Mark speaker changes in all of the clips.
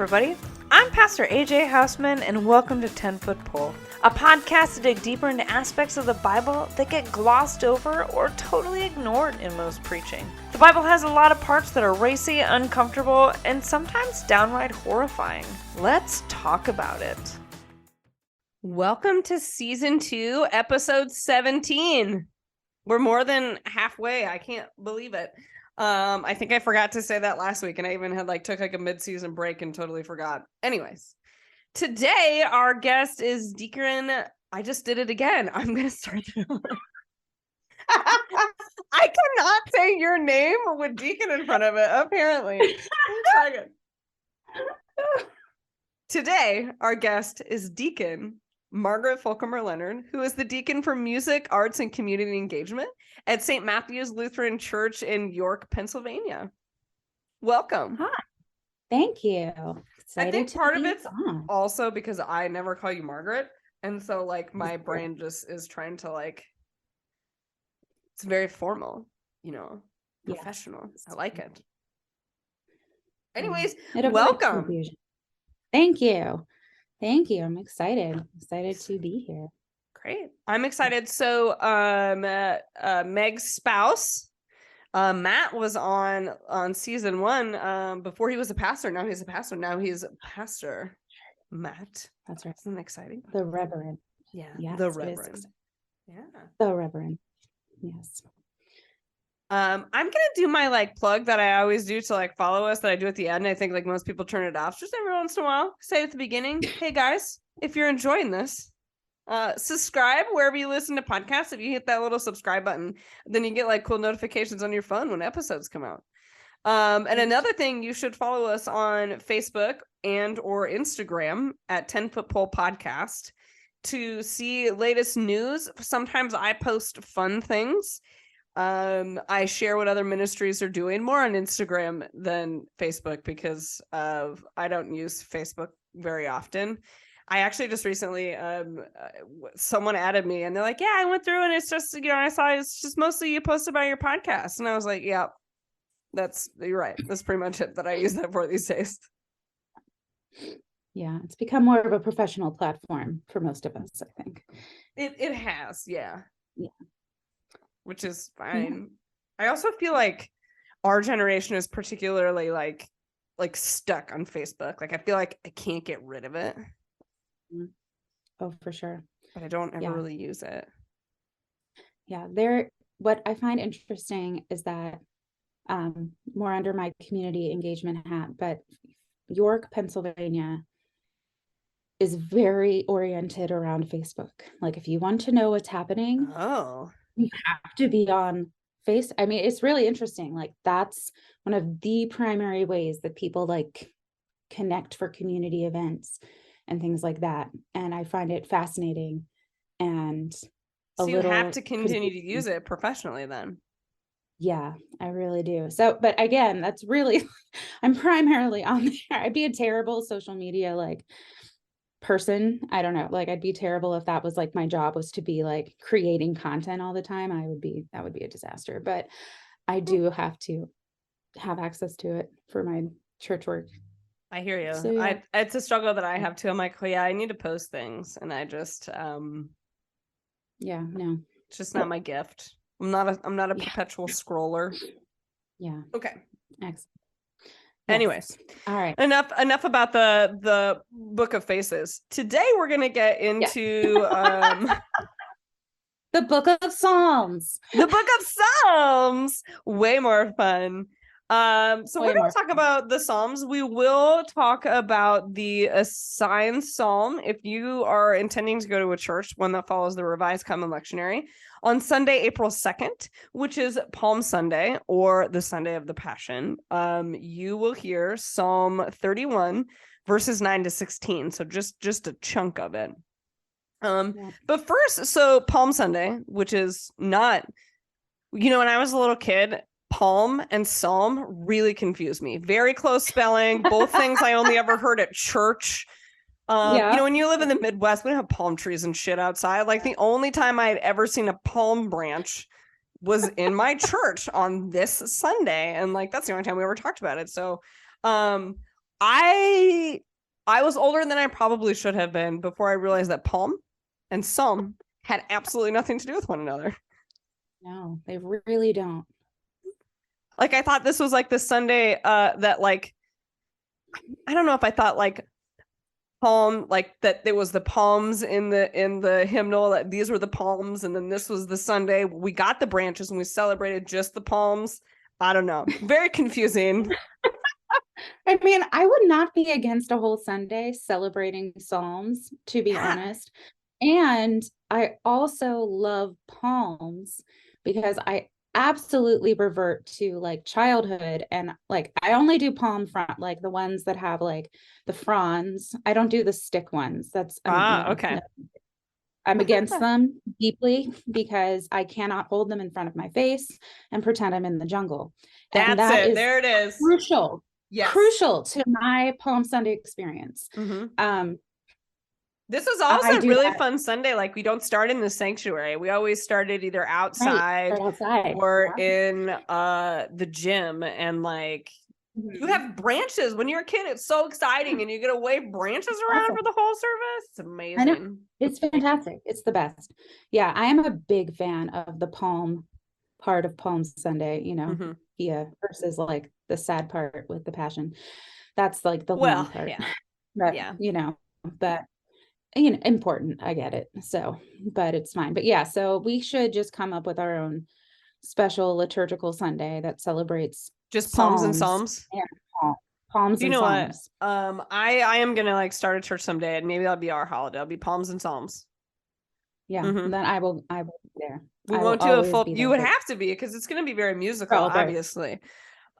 Speaker 1: everybody. I'm Pastor AJ Houseman, and welcome to 10 Foot Pole, a podcast to dig deeper into aspects of the Bible that get glossed over or totally ignored in most preaching. The Bible has a lot of parts that are racy, uncomfortable, and sometimes downright horrifying. Let's talk about it. Welcome to Season 2, Episode 17. We're more than halfway. I can't believe it. I think I forgot to say that last week, and I even had took a mid-season break and totally forgot. Anyways, today our guest is Deacon. I just did it again. I'm gonna start that over. I cannot say your name with Deacon in front of it, apparently. Today our guest is Deacon Margaret Folkemer-Leonard, who is the deacon for music, arts, and community engagement at St. Matthew's Lutheran Church in York, Pennsylvania. Welcome.
Speaker 2: Hi. Thank you.
Speaker 1: I think part of it's also because I never call you Margaret. And so my brain just is trying to it's very formal, professional. Yeah. I like it. Anyways, welcome.
Speaker 2: Thank you. Thank you. I'm excited to be here.
Speaker 1: Great. I'm excited. So Meg's spouse, Matt, was on season 1 before he was a pastor. Now he's a pastor. Now he's a pastor. Matt.
Speaker 2: That's right.
Speaker 1: Isn't that exciting?
Speaker 2: The Reverend.
Speaker 1: Yeah.
Speaker 2: Yes,
Speaker 1: the Reverend. Yeah.
Speaker 2: The Reverend. Yes.
Speaker 1: I'm gonna do my plug that I always do to follow us that I do at the end. I think most people turn it off just every once in a while. Say at the beginning, hey guys, if you're enjoying this, subscribe wherever you listen to podcasts. If you hit that little subscribe button, then you get cool notifications on your phone when episodes come out. And another thing, you should follow us on Facebook and or Instagram at 10 Foot Pole Podcast to see latest news. Sometimes I post fun things. I share what other ministries are doing more on Instagram than Facebook because I don't use Facebook very often. I actually just recently, someone added me and they're like, yeah, I went through and it's just, I saw it's just mostly you post about your podcast. And I was like, yeah, you're right. That's pretty much it that I use that for these days.
Speaker 2: Yeah, it's become more of a professional platform for most of us, I think.
Speaker 1: It has, yeah.
Speaker 2: Yeah.
Speaker 1: Which is fine. Yeah. I also feel like our generation is particularly stuck on Facebook. I feel like I can't get rid of it.
Speaker 2: Oh, for sure.
Speaker 1: But I don't ever really use it.
Speaker 2: Yeah, what I find interesting is that more under my community engagement hat, but York, Pennsylvania is very oriented around Facebook. If you want to know what's happening, you have to be on Facebook. I mean, it's really interesting. That's one of the primary ways that people connect for community events and things like that. And I find it fascinating. And
Speaker 1: so you have to continue to use it professionally then.
Speaker 2: Yeah, I really do. So, but again, that's really, I'm primarily on there. I'd be a terrible social media person. I don't know. I'd be terrible if that was my job was to be creating content all the time. That would be a disaster. But I do have to have access to it for my church work.
Speaker 1: I hear you. So, yeah. It's a struggle that I have too. I'm I need to post things, and I just no, it's just not my gift. I'm not a perpetual scroller.
Speaker 2: Yeah.
Speaker 1: Okay.
Speaker 2: Excellent.
Speaker 1: Anyways,
Speaker 2: all right.
Speaker 1: Enough about the Book of Faces. Today we're gonna get into
Speaker 2: the Book of Psalms.
Speaker 1: The Book of Psalms. Way more fun. So we're going to talk about the Psalms. We will talk about the assigned Psalm if you are intending to go to a church, one that follows the Revised Common Lectionary, on Sunday, April 2nd, which is Palm Sunday or the Sunday of the Passion. You will hear Psalm 31, verses 9 to 16. So just a chunk of it. But first, so Palm Sunday, which is not, when I was a little kid, Palm and Psalm really confused me. Very close spelling, both things I only ever heard at church. When you live in the Midwest, we don't have palm trees and shit outside. The only time I had ever seen a palm branch was in my church on this Sunday. And that's the only time we ever talked about it. So I was older than I probably should have been before I realized that palm and psalm had absolutely nothing to do with one another.
Speaker 2: No, they really don't.
Speaker 1: Like I thought this was like the Sunday that like I don't know if I thought like palm like that there was the palms in the hymnal, that these were the palms, and then this was the Sunday we got the branches and we celebrated just the palms. I don't know. Very confusing.
Speaker 2: I mean, I would not be against a whole Sunday celebrating Psalms, to be
Speaker 1: Yeah.
Speaker 2: honest. And I also love palms because I absolutely revert to like childhood, and like I only do palm front, like the ones that have like the fronds. I don't do the stick ones. That's
Speaker 1: Okay.
Speaker 2: no, I'm against them deeply because I cannot hold them in front of my face and pretend I'm in the jungle. And
Speaker 1: That's
Speaker 2: that
Speaker 1: it.
Speaker 2: is
Speaker 1: There it is.
Speaker 2: crucial,
Speaker 1: Yes.
Speaker 2: crucial to my Palm Sunday experience.
Speaker 1: Mm-hmm. This was also a really fun Sunday. Like we don't start in the sanctuary. We always started either outside,
Speaker 2: right outside
Speaker 1: or in the gym. And like you have branches when you're a kid. It's so exciting, and you get to wave branches around for the whole service. It's amazing.
Speaker 2: I know. It's fantastic. It's the best. Yeah, I am a big fan of the palm part of Palm Sunday, yeah, versus like the sad part with the passion. That's like the long part.
Speaker 1: Yeah.
Speaker 2: But,
Speaker 1: Yeah.
Speaker 2: but important. I get it. So, but it's fine. But yeah, so we should just come up with our own special liturgical Sunday that celebrates
Speaker 1: just palms and psalms.
Speaker 2: Yeah, palms and psalms.
Speaker 1: I am gonna like start a church someday, and maybe that'll be our holiday. It'll be palms and psalms.
Speaker 2: Yeah, then I will be there.
Speaker 1: We won't do a full. You would have to be, because it's going to be very musical, obviously.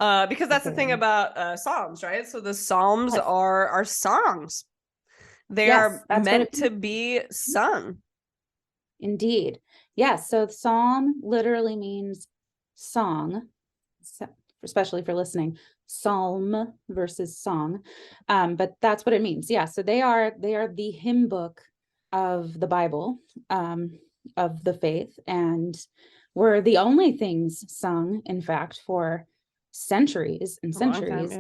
Speaker 1: Because that's the thing about psalms, right? So the psalms are songs. They are meant to be sung.
Speaker 2: Indeed. Yes. So psalm literally means song, especially for listening. Psalm versus song. But that's what it means. Yeah. So they are the hymn book of the Bible, of the faith, and were the only things sung, in fact, for centuries and centuries.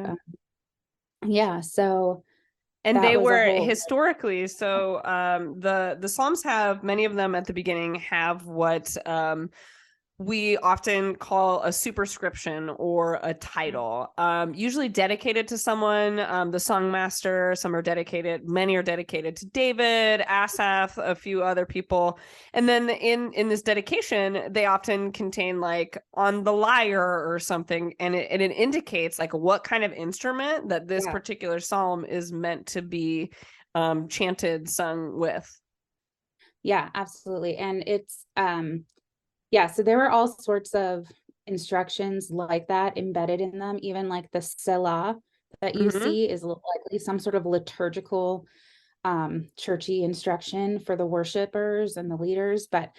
Speaker 2: So
Speaker 1: and they were historically, so the Psalms have, many of them at the beginning have what we often call a superscription or a title, usually dedicated to someone, the songmaster. Many are dedicated to David, Asaph, a few other people. And then in this dedication, they often contain like on the lyre or something. And it indicates like what kind of instrument that this particular psalm is meant to be chanted, sung with.
Speaker 2: Yeah, absolutely. And it's, so there were all sorts of instructions like that embedded in them. Even like the Selah that you see is likely some sort of liturgical, churchy instruction for the worshipers and the leaders. But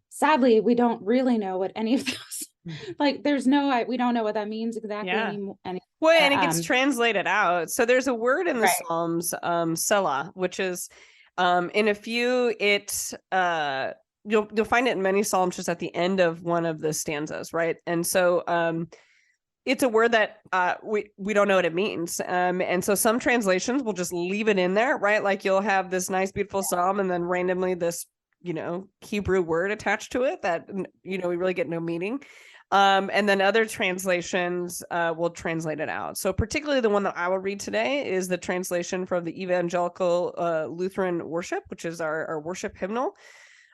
Speaker 2: sadly, we don't really know what any of those, like we don't know what that means exactly anymore.
Speaker 1: Well, and it gets translated out. So there's a word in the Psalms, Selah, which is in a few, you'll find it in many psalms just at the end of one of the stanzas, right? And so it's a word that we don't know what it means. And so some translations will just leave it in there, right? Like you'll have this nice, beautiful psalm, and then randomly this, Hebrew word attached to it that, we really get no meaning. And then other translations will translate it out. So particularly the one that I will read today is the translation from the Evangelical Lutheran Worship, which is our worship hymnal.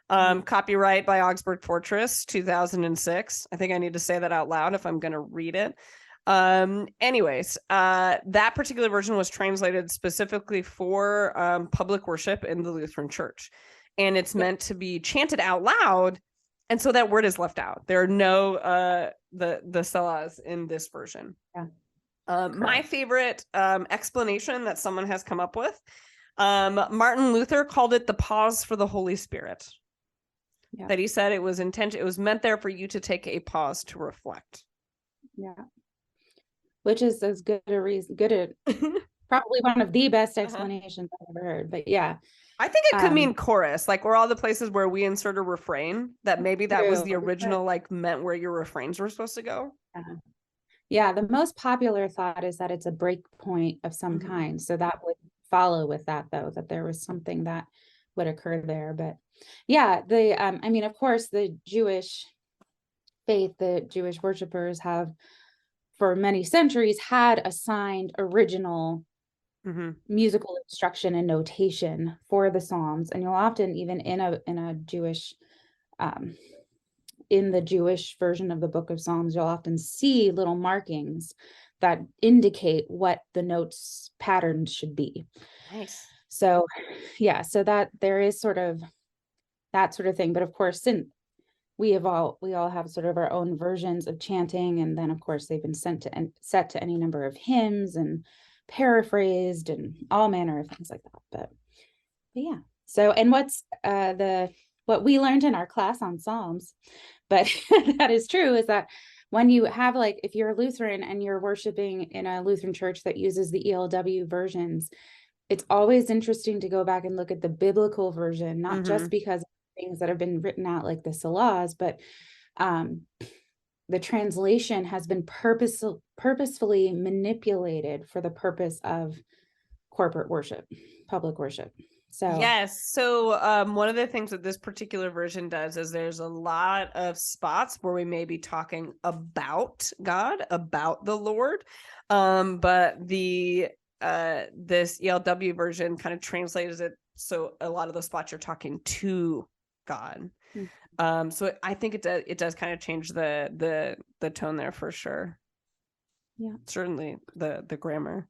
Speaker 1: Copyright by Augsburg Fortress, 2006. I think I need to say that out loud if I'm going to read it. Anyways, that particular version was translated specifically for public worship in the Lutheran Church, and it's meant to be chanted out loud. And so that word is left out. There are no the Selahs in this version. My favorite explanation that someone has come up with, Martin Luther called it the pause for the Holy Spirit. That he said it was meant there for you to take a pause to reflect.
Speaker 2: Which is as good a reason, probably one of the best explanations I've ever heard. But
Speaker 1: I think it could mean chorus, like where all the places where we insert a refrain, that maybe that was the original, like meant where your refrains were supposed to go.
Speaker 2: Yeah, the most popular thought is that it's a break point of some kind. So that would follow with that, though, that there was something that would occur there. But yeah, I mean, of course, the Jewish faith, the Jewish worshipers have for many centuries had assigned original musical instruction and notation for the Psalms. And you'll often, even in a Jewish um, in the Jewish version of the Book of Psalms, you'll often see little markings that indicate what the notes patterns should be.
Speaker 1: Nice.
Speaker 2: So yeah, so that there is sort of that sort of thing. But of course, since we all have sort of our own versions of chanting, and then of course they've been set to any number of hymns and paraphrased and all manner of things like that. But yeah. So, and what we learned in our class on Psalms, but that is true, is that when you have, like, if you're a Lutheran and you're worshiping in a Lutheran church that uses the ELW versions, it's always interesting to go back and look at the biblical version, not just because of things that have been written out like the Salahs, but the translation has been purposefully manipulated for the purpose of corporate worship, public worship. So
Speaker 1: yes. So one of the things that this particular version does is there's a lot of spots where we may be talking about God, about the Lord. But the this ELW version kind of translates it so a lot of the spots you're talking to God. So I think it does kind of change the tone there for sure.
Speaker 2: Yeah.
Speaker 1: Certainly the grammar.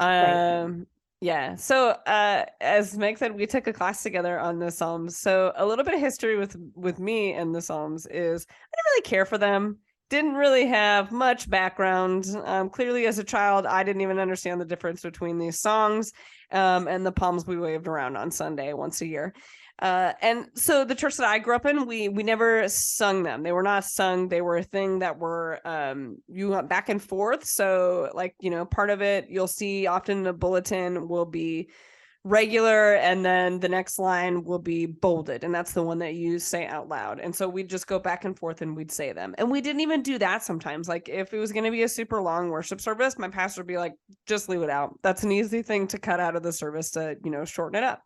Speaker 2: Right.
Speaker 1: Yeah. So as Meg said, we took a class together on the Psalms. So a little bit of history with me and the Psalms is I didn't really care for them. Didn't really have much background. Clearly as a child, I didn't even understand the difference between these songs and the palms we waved around on Sunday once a year. And so the church that I grew up in, we never sung them. They were not sung. They were a thing that were you went back and forth. So like, part of it you'll see often the bulletin will be regular and then the next line will be bolded, and that's the one that you say out loud. And so we'd just go back and forth and we'd say them. And we didn't even do that sometimes. Like if it was going to be a super long worship service, my pastor would be like, just leave it out. That's an easy thing to cut out of the service to, shorten it up.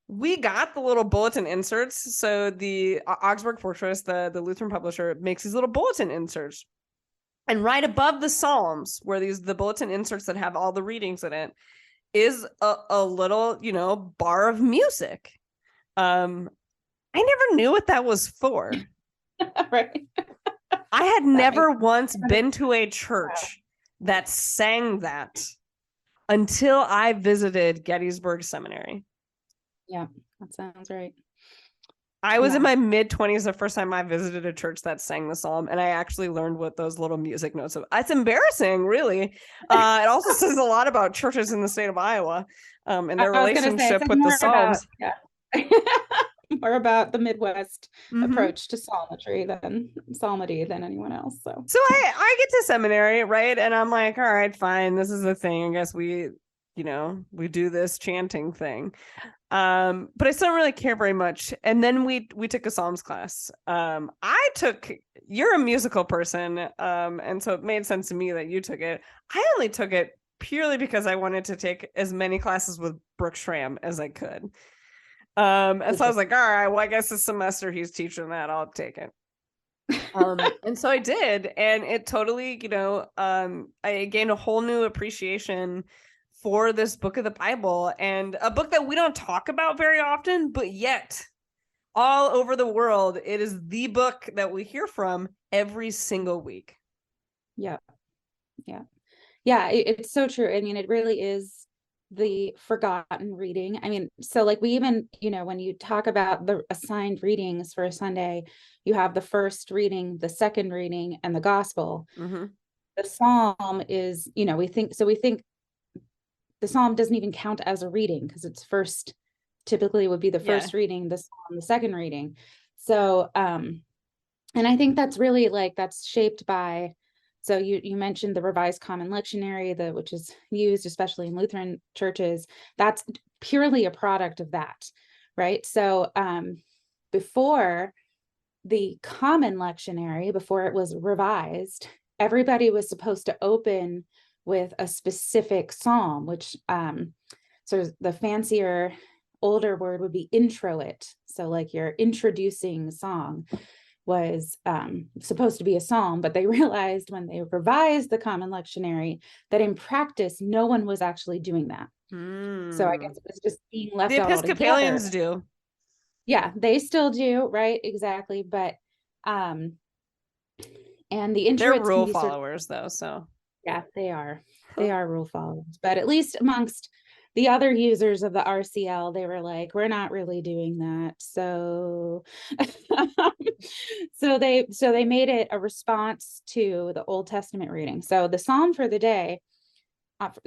Speaker 1: We got the little bulletin inserts. So the Augsburg Fortress, the Lutheran publisher, makes these little bulletin inserts. And right above the Psalms, where the bulletin inserts that have all the readings in it, is a little, bar of music. I never knew what that was for.
Speaker 2: Right.
Speaker 1: I had never once been to a church that sang that until I visited Gettysburg Seminary.
Speaker 2: Yeah, that sounds right.
Speaker 1: I was in my mid-20s the first time I visited a church that sang the psalm, and I actually learned what those little music notes are. It's embarrassing, really. It also says a lot about churches in the state of Iowa and their relationship with the psalms.
Speaker 2: More about the Midwest approach to psalmody than anyone else. So
Speaker 1: I get to seminary, right? And I'm like, all right, fine. This is the thing. I guess we do this chanting thing. But I still don't really care very much. And then we took a Psalms class. You're a musical person. And so it made sense to me that you took it. I only took it purely because I wanted to take as many classes with Brooke Schramm as I could. And so I was like, all right, well, I guess this semester he's teaching that, I'll take it. And so I did, and it totally, I gained a whole new appreciation for this book of the Bible, and a book that we don't talk about very often, but yet all over the world, it is the book that we hear from every single week.
Speaker 2: Yeah. It's so true. I mean, it really is the forgotten reading. I mean, so like we even, when you talk about the assigned readings for a Sunday, you have the first reading, the second reading, and the gospel. The psalm is, we think the psalm doesn't even count as a reading because it's typically would be the first reading, the psalm, the second reading. So, and I think that's really that's shaped by, so you mentioned the Revised Common Lectionary, which is used especially in Lutheran churches. That's purely a product of that, right? So before the Common Lectionary, before it was revised, everybody was supposed to open with a specific psalm, which sort of the fancier, older word would be intro it. So like your introducing song was supposed to be a psalm, but they realized when they revised the Common Lectionary that in practice, no one was actually doing that. So I guess it was just being left
Speaker 1: The
Speaker 2: out
Speaker 1: Episcopalians
Speaker 2: altogether.
Speaker 1: do.
Speaker 2: Yeah, they still do, right? Exactly. But and the
Speaker 1: They're
Speaker 2: introits can
Speaker 1: rule
Speaker 2: be sort of,
Speaker 1: followers though, so
Speaker 2: yeah, they are rule followers. But at least amongst the other users of the RCL, they were like, we're not really doing that. So so they made it a response to the Old Testament reading. So the psalm for the day,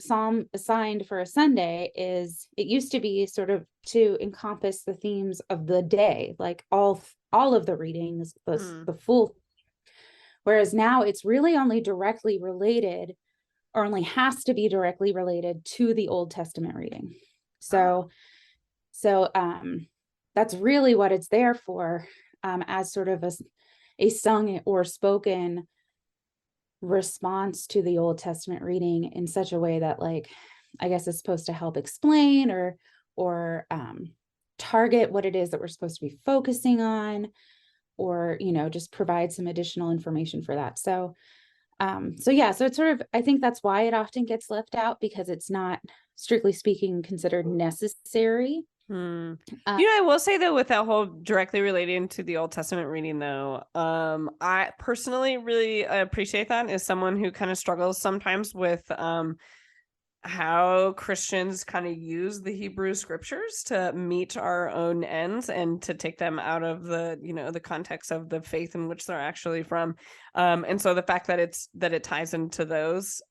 Speaker 2: psalm assigned for a Sunday, is, it used to be sort of to encompass the themes of the day, like all of the readings, the full. Whereas now it's really only directly related, or only has to be directly related to the Old Testament reading. So that's really what it's there for, as sort of a sung or spoken response to the Old Testament reading in such a way that, like, I guess is supposed to help explain or target what it is that we're supposed to be focusing on, or, you know, just provide some additional information for that. So yeah, so it's sort of, I think that's why it often gets left out, because it's not, strictly speaking, considered necessary.
Speaker 1: I will say though, with that whole directly relating to the Old Testament reading though, I personally really appreciate that as someone who kind of struggles sometimes with how Christians kind of use the Hebrew scriptures to meet our own ends and to take them out of the, the context of the faith in which they're actually from. And so the fact that it ties into those,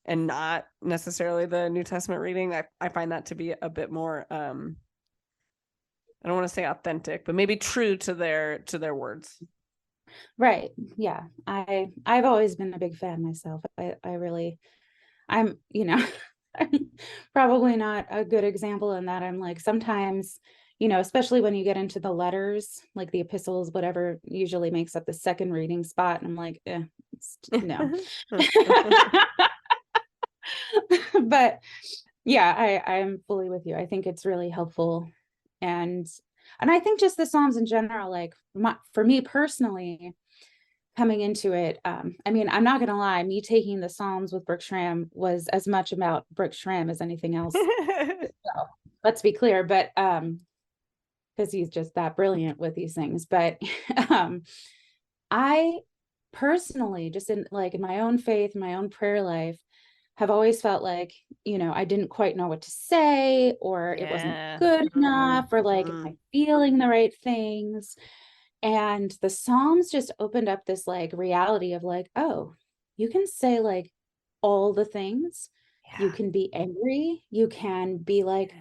Speaker 1: and not necessarily the New Testament reading, I find that to be a bit more, I don't want to say authentic, but maybe true to their words.
Speaker 2: Right. Yeah. I've always been a big fan myself. I'm, probably not a good example in that. I'm like, sometimes, especially when you get into the letters, like the epistles, whatever usually makes up the second reading spot. And I'm like, no. But yeah, I'm fully with you. I think it's really helpful. And I think just the Psalms in general, like for me personally, coming into it, I mean, I'm not gonna lie, me taking the Psalms with Brooke Schramm was as much about Brooke Schramm as anything else. So, let's be clear, but because he's just that brilliant with these things. But I personally, just in my own faith, my own prayer life, have always felt like, I didn't quite know what to say, or it wasn't good enough, or like, am I feeling the right things? And the Psalms just opened up this like reality of like, oh, you can say like all the things. Yeah. You can be angry. You can be like,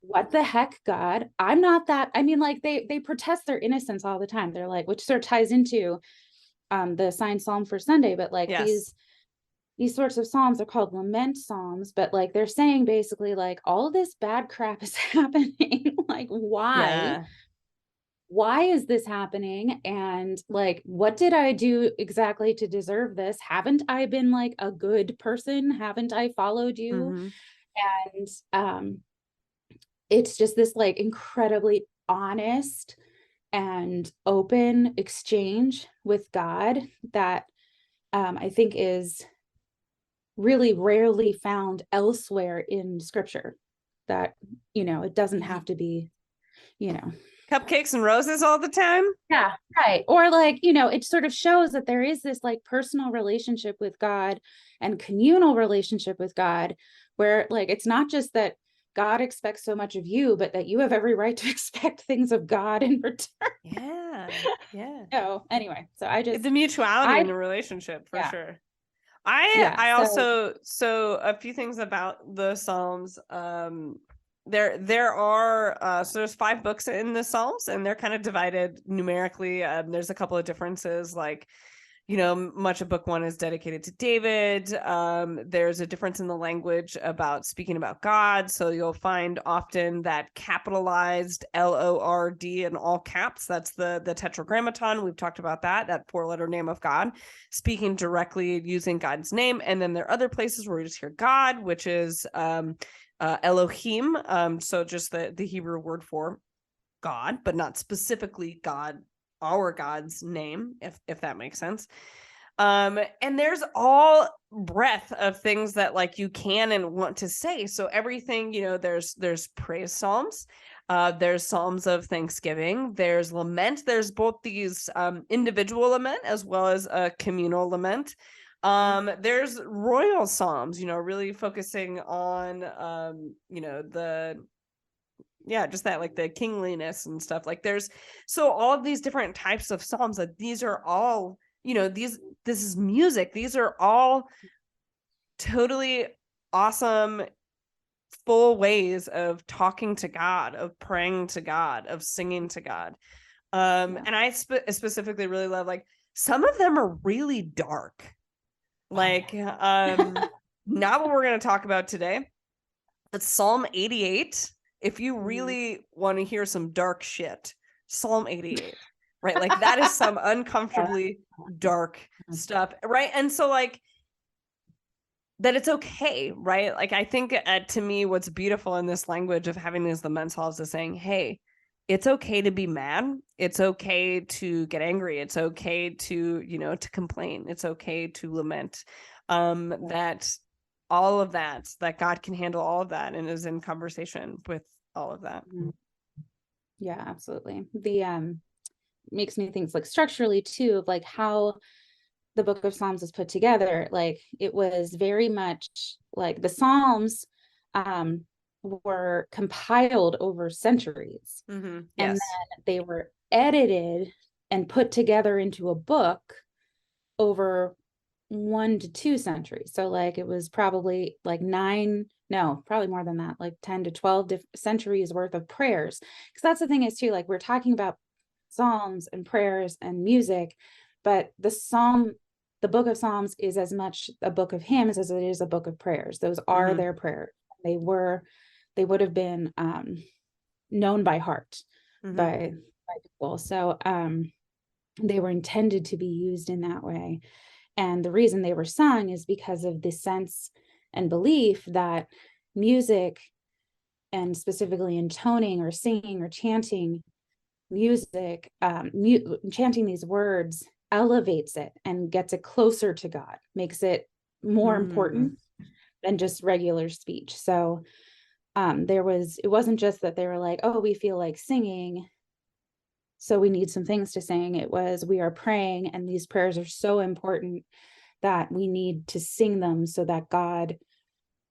Speaker 2: what the heck, God? I'm not that. I mean, like they protest their innocence all the time. They're like, which sort of ties into the assigned Psalm for Sunday, but like these sorts of Psalms are called lament Psalms, but like they're saying basically like all of this bad crap is happening. Like, why? Yeah. Why is this happening? And like, what did I do exactly to deserve this? Haven't I been like a good person? Haven't I followed you? And it's just this like incredibly honest and open exchange with God that I think is really rarely found elsewhere in scripture. That, it doesn't have to be,
Speaker 1: cupcakes and roses all the time.
Speaker 2: Yeah, right. Or like, it sort of shows that there is this like personal relationship with God and communal relationship with God, where like it's not just that God expects so much of you, but that you have every right to expect things of God in return.
Speaker 1: Yeah.
Speaker 2: So anyway, so
Speaker 1: the mutuality in the relationship for sure. I also, so a few things about the Psalms. There are so there's 5 books in the Psalms, and they're kind of divided numerically. There's a couple of differences, like much of book 1 is dedicated to David. There's a difference in the language about speaking about God. So you'll find often that capitalized Lord in all caps. That's the tetragrammaton. We've talked about that 4-letter name of God, speaking directly using God's name. And then there are other places where we just hear God, which is Elohim. So just the Hebrew word for God, but not specifically God, our God's name, if that makes sense. And there's all breadth of things that like you can and want to say. So everything, there's praise psalms, there's psalms of thanksgiving, there's lament, there's both these individual lament as well as a communal lament. There's royal psalms, really focusing on just that, like the kingliness and stuff. Like there's all of these different types of psalms, that these are all, this is music. These are all totally awesome, full ways of talking to God, of praying to God, of singing to God. And I specifically really love, like, some of them are really dark. Like, not what we're going to talk about today, but Psalm 88. If you really want to hear some dark shit, Psalm 88, right? Like that is some uncomfortably dark stuff, right? And so like that it's okay, right? Like I think to me, what's beautiful in this language of having these lament psalms is saying, hey, it's okay to be mad. It's okay to get angry. It's okay to, to complain. It's okay to lament. That all of that God can handle all of that and is in conversation with all of that.
Speaker 2: Yeah, absolutely. The makes me think like structurally too, of like how the book of Psalms is put together. Like it was very much like the Psalms were compiled over centuries.
Speaker 1: Yes.
Speaker 2: And then they were edited and put together into a book over 1 to 2 centuries. So like it was probably like probably more than that, like 10 to 12 centuries worth of prayers. Because that's the thing is too, like we're talking about psalms and prayers and music, but the book of Psalms is as much a book of hymns as it is a book of prayers. Those are their prayers. They would have been known by heart by people. So they were intended to be used in that way. And the reason they were sung is because of the sense and belief that music, and specifically intoning or singing or chanting music, chanting these words elevates it and gets it closer to God, makes it more important than just regular speech. So it wasn't just that they were like, oh, we feel like singing, so we need some things to sing. It was, we are praying, and these prayers are so important that we need to sing them so that God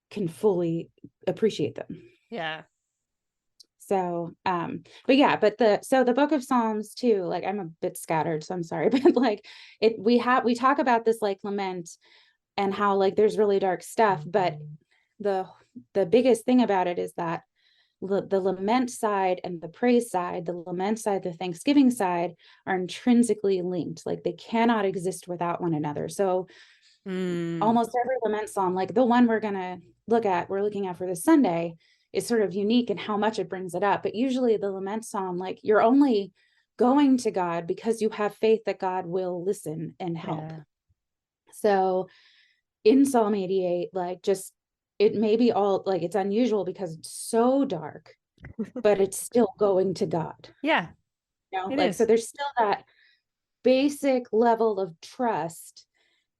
Speaker 2: can fully appreciate them.
Speaker 1: Yeah.
Speaker 2: So, so the book of Psalms too, like I'm a bit scattered, so I'm sorry, but like we talk about this like lament and how like there's really dark stuff, but the biggest thing about it is that the lament side and the praise side, the lament side, the thanksgiving side are intrinsically linked. Like they cannot exist without one another. So almost every lament psalm, like the one we're looking at for this Sunday, is sort of unique in how much it brings it up. But usually the lament psalm, like you're only going to God because you have faith that God will listen and help. Yeah. So in Psalm 88, like just, it may be all like it's unusual because it's so dark, but it's still going to God.
Speaker 1: Yeah.
Speaker 2: Like, so there's still that basic level of trust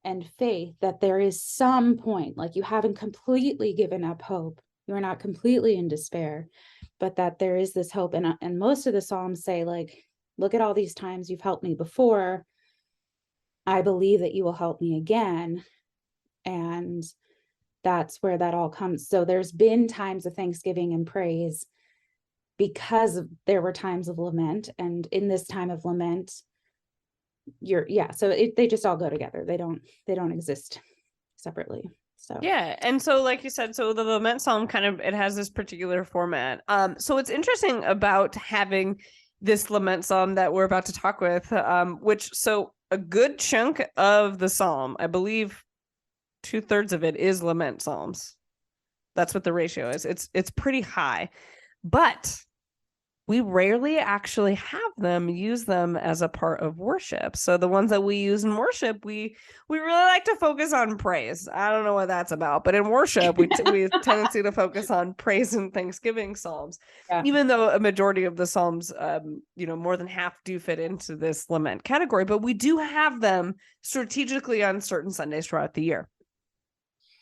Speaker 2: and faith that there is some point, like you haven't completely given up hope. You're not completely in despair, but that there is this hope. And most of the Psalms say, like, look at all these times you've helped me before. I believe that you will help me again. And that's where that all comes. So there's been times of thanksgiving and praise because there were times of lament. And in this time of lament, they just all go together. They don't exist separately. So
Speaker 1: yeah. And so like you said, so the lament psalm it has this particular format. So it's interesting about having this lament psalm that we're about to talk with, which, so a good chunk of the psalm, I believe 2/3 of it is lament psalms. That's what the ratio is. It's pretty high, but we rarely actually have them use them as a part of worship. So the ones that we use in worship, we really like to focus on praise. I don't know what that's about, but in worship, we have a tendency to focus on praise and thanksgiving psalms, even though a majority of the psalms, more than half do fit into this lament category. But we do have them strategically on certain Sundays throughout the year.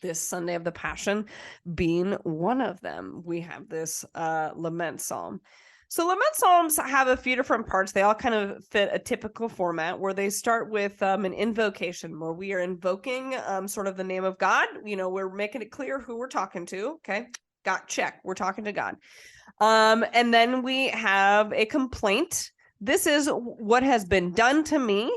Speaker 1: This Sunday of the Passion being one of them. We have this lament psalm. So lament psalms have a few different parts. They all kind of fit a typical format where they start with an invocation where we are invoking sort of the name of God. We're making it clear who we're talking to. Okay, got check. We're talking to God. And then we have a complaint. This is what has been done to me.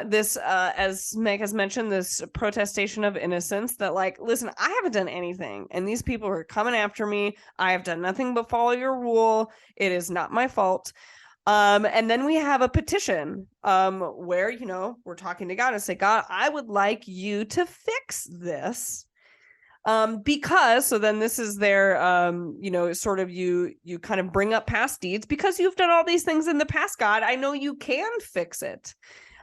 Speaker 1: This as Meg has mentioned, this protestation of innocence that listen, I haven't done anything and these people are coming after me. I have done nothing but follow your rule. It is not my fault. And then we have a petition where we're talking to God and say, God, I would like you to fix this. Because so then this is their sort of you kind of bring up past deeds because you've done all these things in the past, God. I know you can fix it.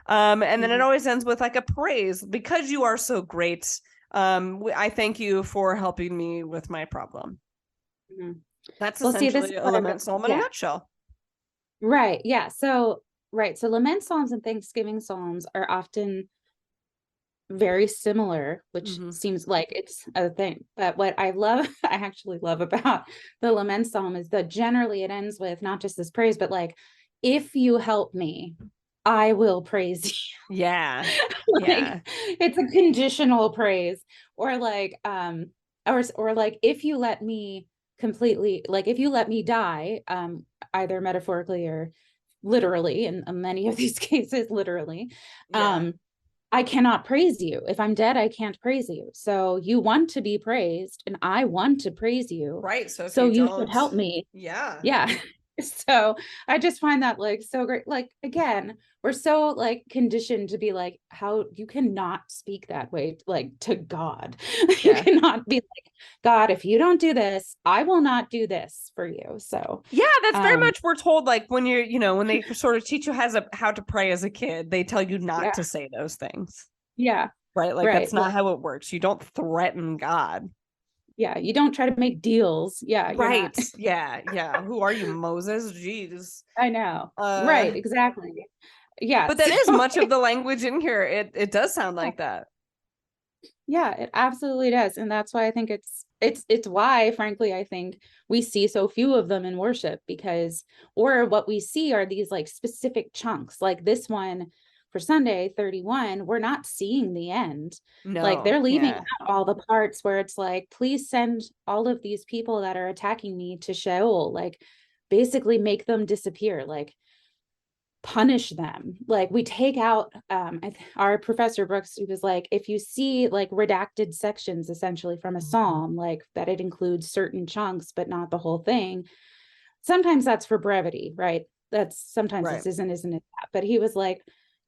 Speaker 1: And then it always ends with a praise because you are so great. I thank you for helping me with my problem. That's essentially a lament psalm in a nutshell.
Speaker 2: Right. Yeah. So lament psalms and thanksgiving psalms are often very similar, which seems like it's a thing. But what I actually love about the lament psalm is that generally it ends with not just this praise, but if you help me, I will praise you.
Speaker 1: Yeah.
Speaker 2: It's a conditional praise, or if you let me completely, if you let me die, either metaphorically or literally, in many of these cases, literally, I cannot praise you. If I'm dead, I can't praise you. So you want to be praised and I want to praise you.
Speaker 1: Right. So
Speaker 2: you should help me.
Speaker 1: Yeah.
Speaker 2: Yeah. So I just find that so great. Again, we're so conditioned to be how you cannot speak that way, to God. You cannot be God, if you don't do this, I will not do this for you. So
Speaker 1: yeah, that's very much, we're told when you're, when they sort of teach you how to pray as a kid, they tell you not to say those things.
Speaker 2: Yeah.
Speaker 1: Right. That's not how it works. You don't threaten God.
Speaker 2: Yeah, you don't try to make deals. Yeah,
Speaker 1: right. Yeah. Who are you, Moses? Jeez.
Speaker 2: I know. Right, exactly. Yeah.
Speaker 1: But that is much of the language in here. It does sound like that.
Speaker 2: Yeah, it absolutely does. And that's why I think it's why, frankly, I think we see so few of them in worship, or what we see are these specific chunks, like this one for Sunday 31, we're not seeing the end.
Speaker 1: No,
Speaker 2: they're leaving out all the parts where it's please send all of these people that are attacking me to Sheol, basically make them disappear, punish them. We take out our professor Brooks, who was if you see redacted sections essentially from a psalm, that it includes certain chunks but not the whole thing, sometimes that's for brevity, right? That's sometimes this isn't it that? But he was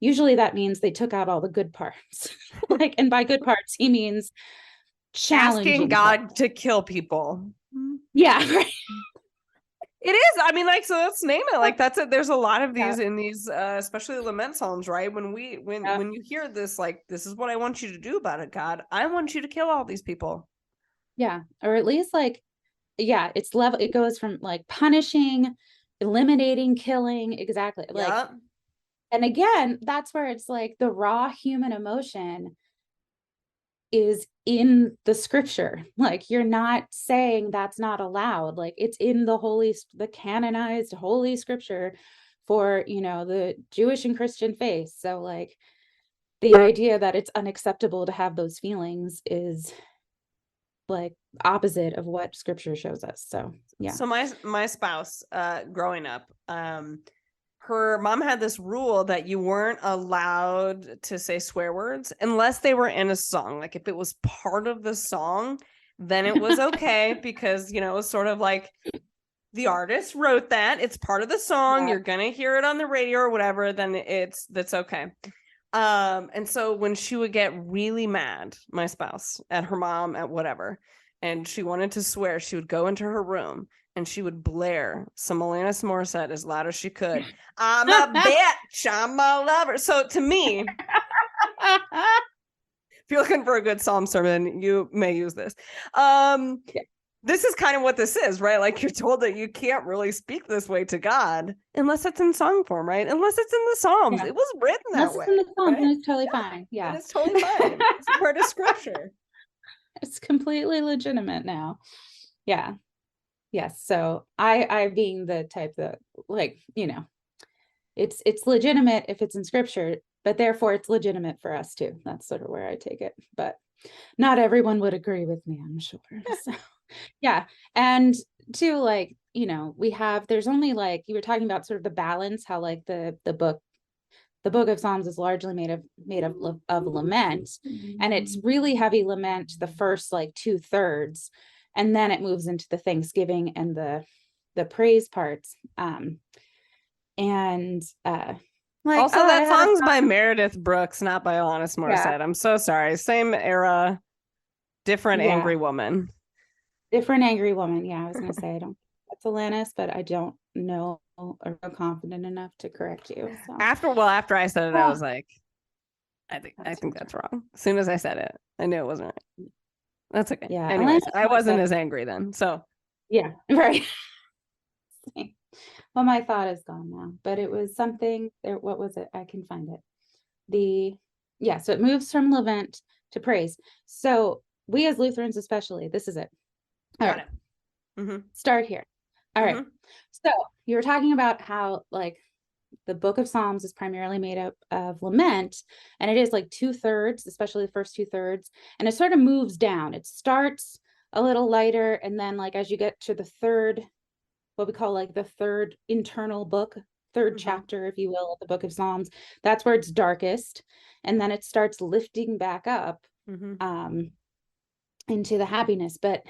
Speaker 2: usually that means they took out all the good parts. And by good parts he means challenging
Speaker 1: asking God
Speaker 2: parts.
Speaker 1: to kill people.
Speaker 2: Yeah, right.
Speaker 1: It is. I mean, so let's name it. That's it. There's a lot of these in these, especially lament psalms, right? When you hear this, this is what I want you to do about it, God. I want you to kill all these people.
Speaker 2: Yeah, or at least it's level. It goes from punishing, eliminating, killing, exactly. And again, that's where it's the raw human emotion is in the scripture. You're not saying that's not allowed. It's in the canonized holy scripture for the Jewish and Christian faith. So the idea that it's unacceptable to have those feelings is opposite of what scripture shows us. So yeah.
Speaker 1: So my spouse growing up, her mom had this rule that you weren't allowed to say swear words unless they were in a song. If it was part of the song, then it was okay because it was sort of the artist wrote that, it's part of the song,
Speaker 2: Yeah.
Speaker 1: you're gonna hear it on the radio or whatever, then that's okay. And so when she would get really mad, my spouse, at her mom, at whatever, and she wanted to swear, she would go into her room and she would blare some Alanis Morissette as loud as she could. I'm a bitch, I'm a lover. So to me, if you're looking for a good psalm sermon, you may use this.
Speaker 2: Yeah.
Speaker 1: This is kind of what this is, right? Like, you're told that you can't really speak this way to God unless it's in song form, right? Unless it's in the Psalms.
Speaker 2: Yeah.
Speaker 1: It was written that
Speaker 2: Unless
Speaker 1: way.
Speaker 2: it's in the Psalms,
Speaker 1: right?
Speaker 2: and it's totally fine. Yeah.
Speaker 1: And it's totally fine. It's part of scripture.
Speaker 2: It's completely legitimate now. Yeah. Yes. So I being the type that, like, it's legitimate if it's in scripture, but therefore it's legitimate for us too. That's sort of where I take it. But not everyone would agree with me, I'm sure. So yeah. And too, like, there's only, like, you were talking about sort of the balance, how like the book of Psalms is largely made of lament, and it's really heavy lament the first like 2/3, and then it moves into the thanksgiving and the praise parts. And like,
Speaker 1: Also, that song's by Meredith Brooks, not by Alanis Morissette.
Speaker 2: Yeah.
Speaker 1: I'm so sorry. Same era, different
Speaker 2: Yeah.
Speaker 1: angry woman.
Speaker 2: Different angry woman. Yeah, I was gonna say I don't. That's Alanis, but I don't know or feel confident enough to correct you. So
Speaker 1: After I said it, I was like, I think that's wrong. As soon as I said it, I knew it wasn't right. That's okay.
Speaker 2: Yeah.
Speaker 1: Anyways,
Speaker 2: Alanis
Speaker 1: I wasn't
Speaker 2: Morissette-
Speaker 1: as angry then. So
Speaker 2: Yeah. Right. Well, my thought is gone now, but it was something there. What was it? I can find it. So it moves from lament to praise. So we as Lutherans, especially, this is it. All
Speaker 1: got
Speaker 2: right.
Speaker 1: it. Mm-hmm.
Speaker 2: Start here. All right.
Speaker 1: Mhm.
Speaker 2: So you were talking about how, like, the book of Psalms is primarily made up of lament, and it is like 2/3, especially the first 2/3, and it sort of moves down. It starts a little lighter, and then, like, as you get to the third, what we call like the third internal book, third chapter, if you will, of the book of Psalms, that's where it's darkest, and then it starts lifting back up into the happiness. But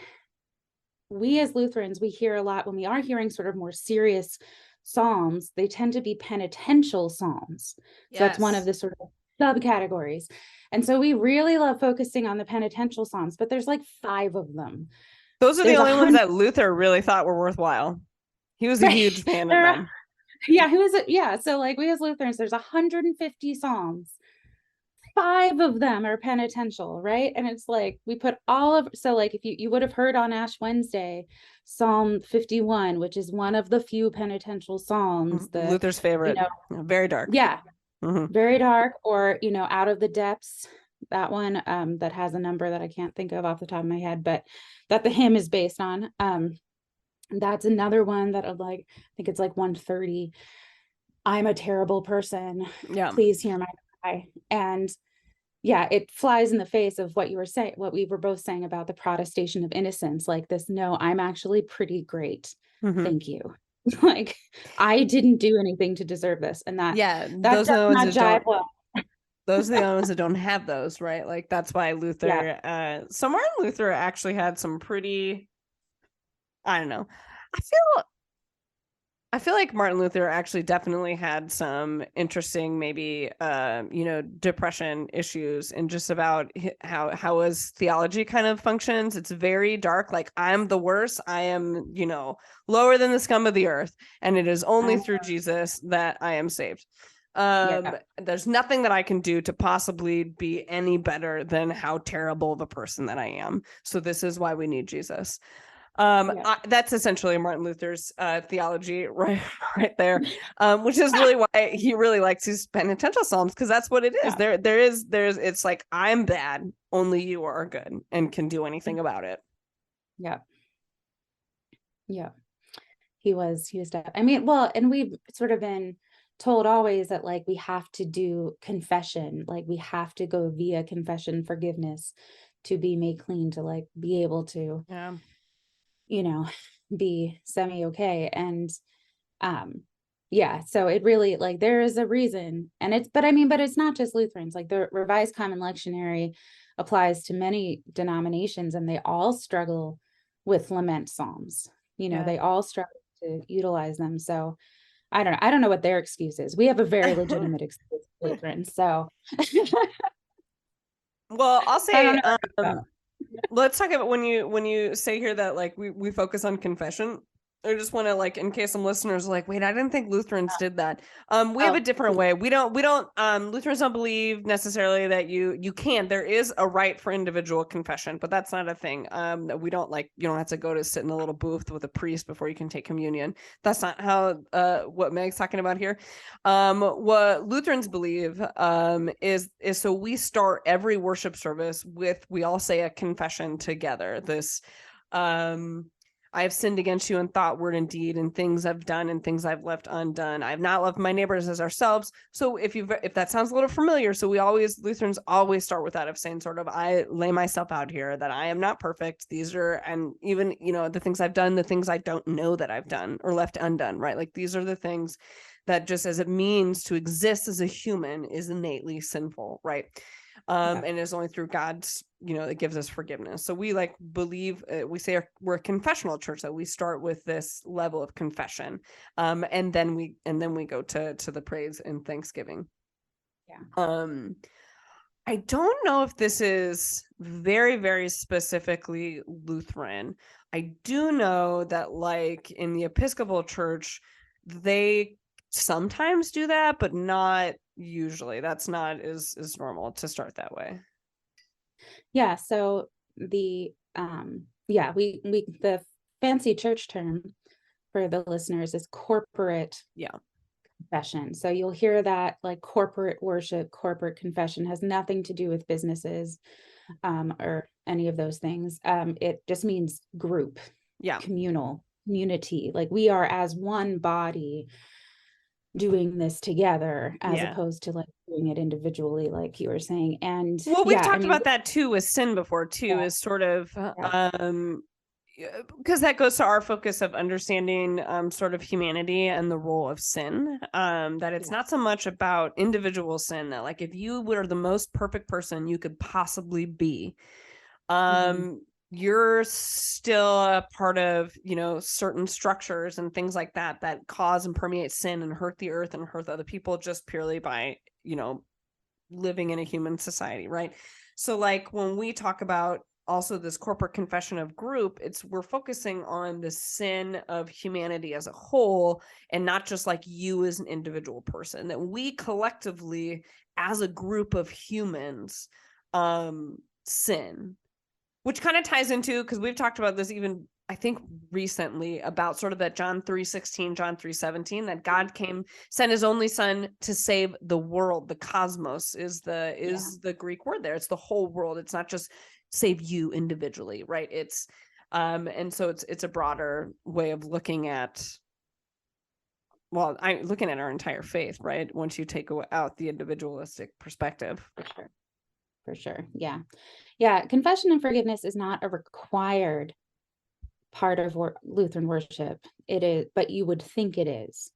Speaker 2: we as Lutherans, we hear a lot when we are hearing sort of more serious psalms, they tend to be penitential psalms. So that's one of the sort of subcategories. And so we really love focusing on the penitential psalms, but there's like 5 of them.
Speaker 1: Those are the only ones that Luther really thought were worthwhile. He was a huge fan of them.
Speaker 2: Yeah. So like, we as Lutherans, there's 150 psalms. 5 of them are penitential, right? And it's like, we put so like, if you would have heard on Ash Wednesday, Psalm 51, which is one of the few penitential psalms,
Speaker 1: Luther's favorite, very dark.
Speaker 2: Yeah. Very dark, or, Out of the Depths, that one, that has a number that I can't think of off the top of my head, but that the hymn is based on. That's another one that I think it's like 130. I'm a terrible person.
Speaker 1: Yeah.
Speaker 2: Please hear my cry. And yeah, it flies in the face of what you were saying, what we were both saying about the protestation of innocence, like this, no, I'm actually pretty great. Thank you. Like, I didn't do anything to deserve this. And that
Speaker 1: those are the ones that
Speaker 2: well.
Speaker 1: Those are the ones that don't have those, right? Like, that's why Luther, so Martin Luther actually had some pretty, I don't know. I feel like Martin Luther actually definitely had some interesting, maybe, depression issues, and just about how his theology kind of functions. It's very dark. Like, I'm the worst. I am, lower than the scum of the earth, and it is only through Jesus that I am saved. There's nothing that I can do to possibly be any better than how terrible of a person that I am. So this is why we need Jesus. That's essentially Martin Luther's theology right there, which is really why he really likes his penitential psalms, because that's what it is. There's it's like, I'm bad, only you are good and can do anything about it.
Speaker 2: He was I mean, well, and we've sort of been told always that, like, we have to do confession, like we have to go via confession, forgiveness, to be made clean, to like be able to be semi-okay. And so it really, like, there is a reason, and but it's not just Lutherans. Like, the Revised Common Lectionary applies to many denominations, and they all struggle with lament psalms. They all struggle to utilize them. So I don't know what their excuse is. We have a very legitimate excuse, Lutheran. So
Speaker 1: Well, I'll
Speaker 2: I don't
Speaker 1: say,
Speaker 2: know.
Speaker 1: let's talk about when you say here that like we focus on confession. I just want to, like, in case some listeners are like, wait, I didn't think Lutherans did that. We have a different way. We don't Lutherans don't believe necessarily that you can. There is a right for individual confession, but that's not a thing. We don't, like, you don't have to go to sit in a little booth with a priest before you can take communion. That's not how what Meg's talking about here. What Lutherans believe is so we start every worship service with, we all say a confession together. This I have sinned against you in thought, word, and deed, and things I've done and things I've left undone. I have not loved my neighbors as ourselves. So if that sounds a little familiar, so Lutherans always start with that, of saying sort of, I lay myself out here that I am not perfect. These are, and even, the things I've done, the things I don't know that I've done or left undone, right? Like, these are the things that, just as it means to exist as a human, is innately sinful, right? And it's only through God's, that gives us forgiveness. So we believe, we say we're a confessional church, that we start with this level of confession, and then we go to the praise and thanksgiving. I don't know if this is very, very specifically Lutheran. I do know that, like, in the Episcopal Church, they sometimes do that, but not usually. That's not as normal to start that way.
Speaker 2: Yeah. So the the fancy church term for the listeners is corporate confession. So you'll hear that, like, corporate worship, corporate confession has nothing to do with businesses or any of those things. It just means group, communal, community. Like, we are as one body doing this together, as opposed to, like, doing it individually, like you were saying. And
Speaker 1: we've talked about that too with sin before too, is sort of because that goes to our focus of understanding sort of humanity and the role of sin, that it's not so much about individual sin, that, like, if you were the most perfect person you could possibly be, you're still a part of, certain structures and things like that cause and permeate sin and hurt the earth and hurt other people, just purely by, living in a human society, right? So, like, when we talk about also this corporate confession of group, we're focusing on the sin of humanity as a whole, and not just like you as an individual person, that we collectively as a group of humans sin. Which kind of ties into, because we've talked about this even, I think, recently, about sort of that John 3:16, John 3:17, that God sent his only son to save the world. The cosmos is the Greek word there. It's the whole world. It's not just save you individually, right? It's and so it's a broader way of looking at, looking at our entire faith, right? Once you take out the individualistic perspective.
Speaker 2: For sure. Yeah. Confession and forgiveness is not a required part of Lutheran worship. It is, but you would think it is,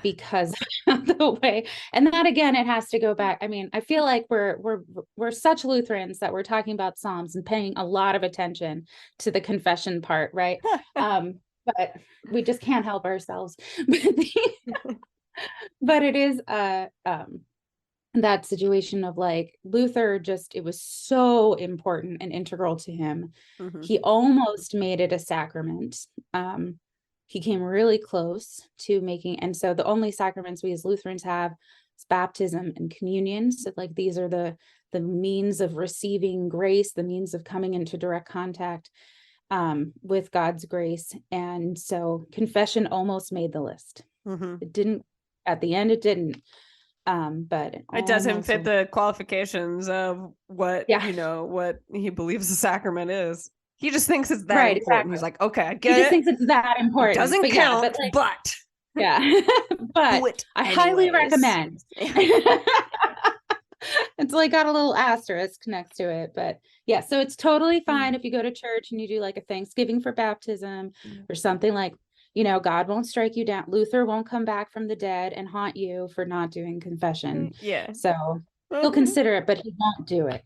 Speaker 2: because of the way. And that, again, it has to go back. I mean, I feel like we're such Lutherans that we're talking about Psalms and paying a lot of attention to the confession part, right? But we just can't help ourselves. But it is that situation of, like, Luther it was so important and integral to him. He almost made it a sacrament. He came really close to making, and so the only sacraments we as Lutherans have is baptism and communion. So, like, these are the means of receiving grace, the means of coming into direct contact with God's grace. And so confession almost made the list. It didn't, at the end, it didn't. But
Speaker 1: it doesn't fit the qualifications of what what he believes the sacrament is. He just thinks it's that important. Exactly. He's like, okay, I get it.
Speaker 2: He just thinks it's that important.
Speaker 1: It doesn't count, but
Speaker 2: but I highly recommend. It's like got a little asterisk next to it, but yeah, so it's totally fine if you go to church and you do, like, a Thanksgiving for baptism or something, like, God won't strike you down. Luther won't come back from the dead and haunt you for not doing confession. So he'll consider it, but he won't do it.